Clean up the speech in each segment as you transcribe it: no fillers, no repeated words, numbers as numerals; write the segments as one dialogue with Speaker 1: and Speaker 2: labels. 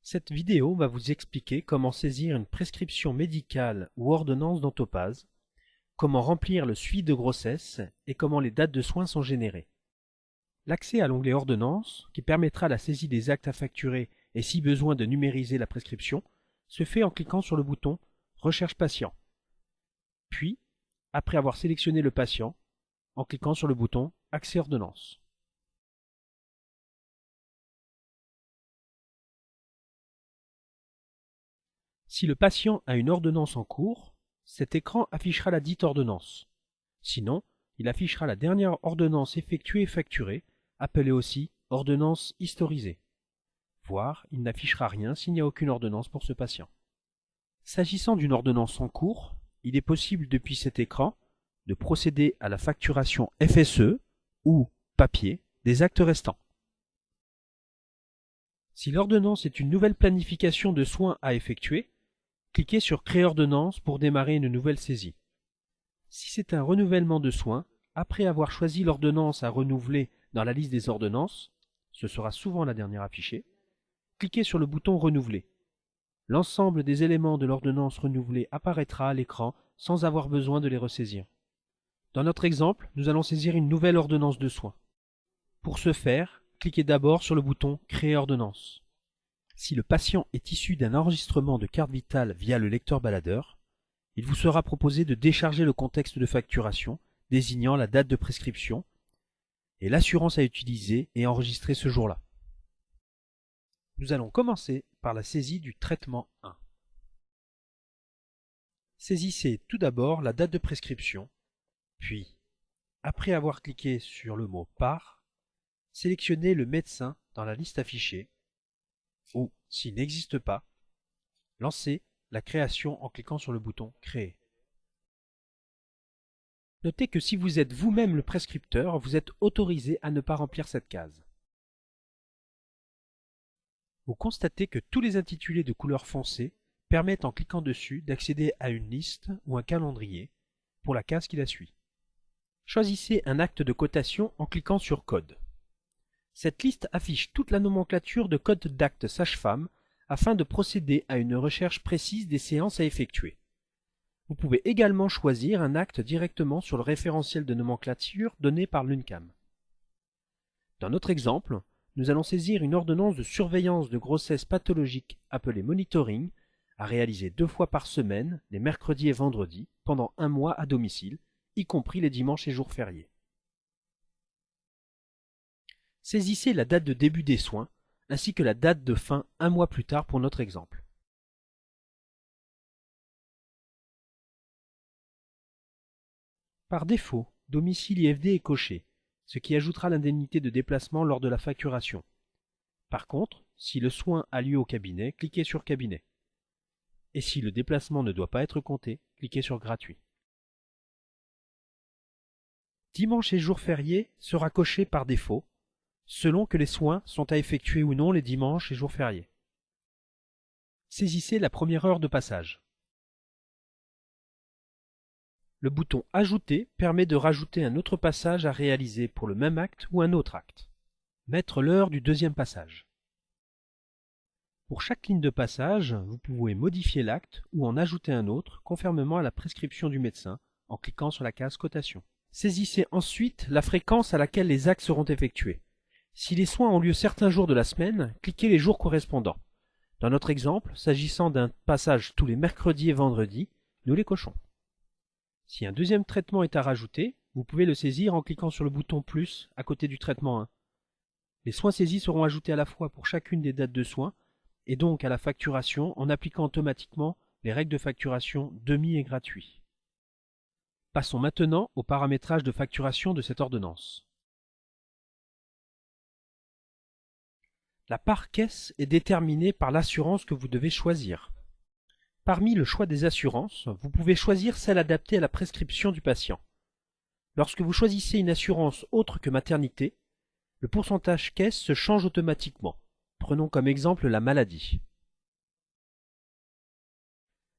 Speaker 1: Cette vidéo va vous expliquer comment saisir une prescription médicale ou ordonnance dans Topaz, comment remplir le suivi de grossesse et comment les dates de soins sont générées. L'accès à l'onglet Ordonnance, qui permettra la saisie des actes à facturer et si besoin de numériser la prescription, se fait en cliquant sur le bouton Recherche patient. Puis, après avoir sélectionné le patient, en cliquant sur le bouton Accès ordonnance. Si le patient a une ordonnance en cours, cet écran affichera la dite ordonnance. Sinon, il affichera la dernière ordonnance effectuée et facturée, appelée aussi ordonnance historisée. Voire, il n'affichera rien s'il n'y a aucune ordonnance pour ce patient. S'agissant d'une ordonnance en cours, il est possible depuis cet écran de procéder à la facturation FSE ou papier des actes restants. Si l'ordonnance est une nouvelle planification de soins à effectuer, cliquez sur Créer ordonnance pour démarrer une nouvelle saisie. Si c'est un renouvellement de soins, après avoir choisi l'ordonnance à renouveler dans la liste des ordonnances, ce sera souvent la dernière affichée, cliquez sur le bouton Renouveler. L'ensemble des éléments de l'ordonnance renouvelée apparaîtra à l'écran sans avoir besoin de les ressaisir. Dans notre exemple, nous allons saisir une nouvelle ordonnance de soins. Pour ce faire, cliquez d'abord sur le bouton Créer ordonnance. Si le patient est issu d'un enregistrement de carte vitale via le lecteur baladeur, il vous sera proposé de décharger le contexte de facturation désignant la date de prescription et l'assurance à utiliser et enregistrer ce jour-là. Nous allons commencer par la saisie du traitement 1. Saisissez tout d'abord la date de prescription, puis, après avoir cliqué sur le mot « Par », sélectionnez le médecin dans la liste affichée ou, s'il n'existe pas, lancez la création en cliquant sur le bouton « Créer ». Notez que si vous êtes vous-même le prescripteur, vous êtes autorisé à ne pas remplir cette case. Vous constatez que tous les intitulés de couleur foncée permettent en cliquant dessus d'accéder à une liste ou un calendrier pour la case qui la suit. Choisissez un acte de cotation en cliquant sur Code. Cette liste affiche toute la nomenclature de codes d'actes sage-femme afin de procéder à une recherche précise des séances à effectuer. Vous pouvez également choisir un acte directement sur le référentiel de nomenclature donné par l'UNCAM. Dans notre exemple, nous allons saisir une ordonnance de surveillance de grossesse pathologique appelée monitoring à réaliser 2 fois par semaine, les mercredis et vendredis, pendant 1 mois à domicile, y compris les dimanches et jours fériés. Saisissez la date de début des soins, ainsi que la date de fin 1 mois plus tard pour notre exemple. Par défaut, domicile IFD est coché, ce qui ajoutera l'indemnité de déplacement lors de la facturation. Par contre, si le soin a lieu au cabinet, cliquez sur Cabinet. Et si le déplacement ne doit pas être compté, cliquez sur Gratuit. Dimanche et jour férié sera coché par défaut, selon que les soins sont à effectuer ou non les dimanches et jours fériés. Saisissez la première heure de passage. Le bouton Ajouter permet de rajouter un autre passage à réaliser pour le même acte ou un autre acte. Mettre l'heure du deuxième passage. Pour chaque ligne de passage, vous pouvez modifier l'acte ou en ajouter un autre conformément à la prescription du médecin en cliquant sur la case Cotation. Saisissez ensuite la fréquence à laquelle les actes seront effectués. Si les soins ont lieu certains jours de la semaine, cliquez les jours correspondants. Dans notre exemple, s'agissant d'un passage tous les mercredis et vendredis, nous les cochons. Si un deuxième traitement est à rajouter, vous pouvez le saisir en cliquant sur le bouton plus à côté du traitement 1. Les soins saisis seront ajoutés à la fois pour chacune des dates de soins et donc à la facturation en appliquant automatiquement les règles de facturation demi et gratuit. Passons maintenant au paramétrage de facturation de cette ordonnance. La part caisse est déterminée par l'assurance que vous devez choisir. Parmi le choix des assurances, vous pouvez choisir celle adaptée à la prescription du patient. Lorsque vous choisissez une assurance autre que maternité, le pourcentage caisse se change automatiquement. Prenons comme exemple la maladie.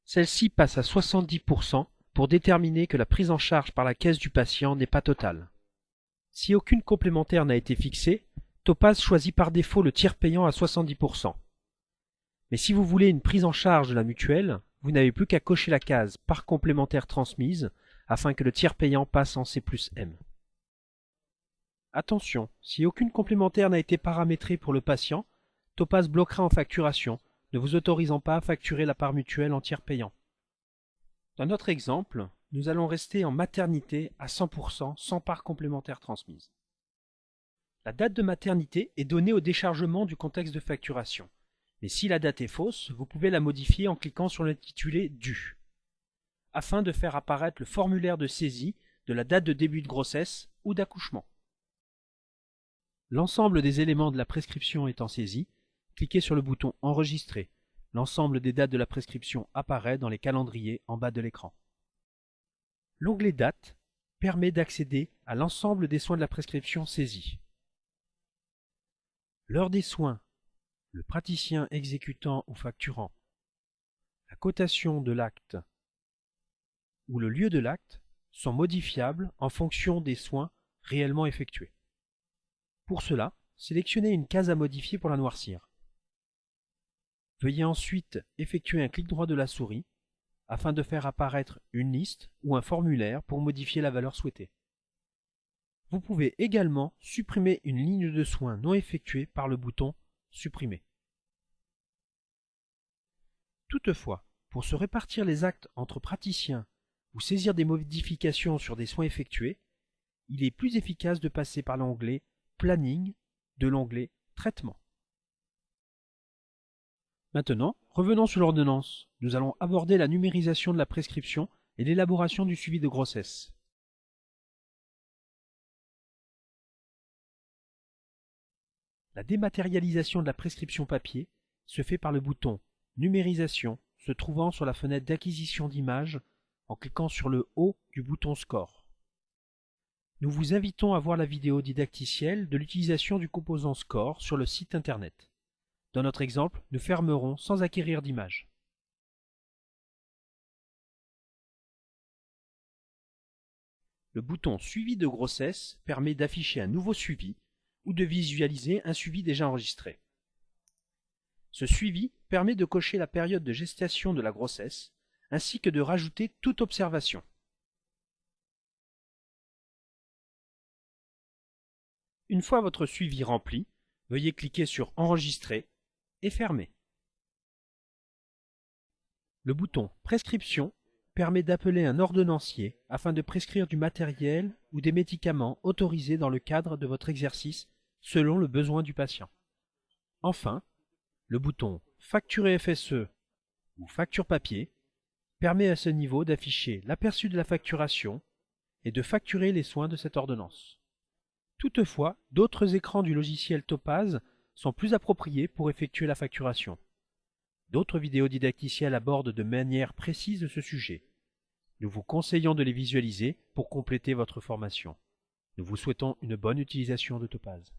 Speaker 1: Celle-ci passe à 70% pour déterminer que la prise en charge par la caisse du patient n'est pas totale. Si aucune complémentaire n'a été fixée, Topaz choisit par défaut le tiers payant à 70%. Mais si vous voulez une prise en charge de la mutuelle, vous n'avez plus qu'à cocher la case part complémentaire transmise afin que le tiers payant passe en C+M. Attention, si aucune complémentaire n'a été paramétrée pour le patient, Topaz bloquera en facturation, ne vous autorisant pas à facturer la part mutuelle en tiers payant. Dans notre exemple, nous allons rester en maternité à 100% sans part complémentaire transmise. La date de maternité est donnée au déchargement du contexte de facturation. Mais si la date est fausse, vous pouvez la modifier en cliquant sur l'intitulé « Du » afin de faire apparaître le formulaire de saisie de la date de début de grossesse ou d'accouchement. L'ensemble des éléments de la prescription étant saisis, cliquez sur le bouton « Enregistrer ». L'ensemble des dates de la prescription apparaît dans les calendriers en bas de l'écran. L'onglet « Dates » permet d'accéder à l'ensemble des soins de la prescription saisis. L'heure des soins, le praticien exécutant ou facturant, la cotation de l'acte ou le lieu de l'acte sont modifiables en fonction des soins réellement effectués. Pour cela, sélectionnez une case à modifier pour la noircir. Veuillez ensuite effectuer un clic droit de la souris afin de faire apparaître une liste ou un formulaire pour modifier la valeur souhaitée. Vous pouvez également supprimer une ligne de soins non effectuée par le bouton « Supprimer ». Toutefois, pour se répartir les actes entre praticiens ou saisir des modifications sur des soins effectués, il est plus efficace de passer par l'onglet « Planning » de l'onglet « Traitement ». Maintenant, revenons sur l'ordonnance. Nous allons aborder la numérisation de la prescription et l'élaboration du suivi de grossesse. La dématérialisation de la prescription papier se fait par le bouton « Numérisation » se trouvant sur la fenêtre d'acquisition d'images en cliquant sur le haut du bouton « Score ». Nous vous invitons à voir la vidéo didacticielle de l'utilisation du composant Score sur le site internet. Dans notre exemple, nous fermerons sans acquérir d'image. Le bouton « Suivi de grossesse » permet d'afficher un nouveau suivi ou de visualiser un suivi déjà enregistré. Ce suivi permet de cocher la période de gestation de la grossesse, ainsi que de rajouter toute observation. Une fois votre suivi rempli, veuillez cliquer sur « Enregistrer » et fermer. Le bouton « Prescription » permet d'appeler un ordonnancier afin de prescrire du matériel ou des médicaments autorisés dans le cadre de votre exercice selon le besoin du patient. Enfin, le bouton « Facturer FSE » ou « Facture papier » permet à ce niveau d'afficher l'aperçu de la facturation et de facturer les soins de cette ordonnance. Toutefois, d'autres écrans du logiciel Topaz sont plus appropriés pour effectuer la facturation. D'autres vidéos didacticielles abordent de manière précise ce sujet. Nous vous conseillons de les visualiser pour compléter votre formation. Nous vous souhaitons une bonne utilisation de Topaz.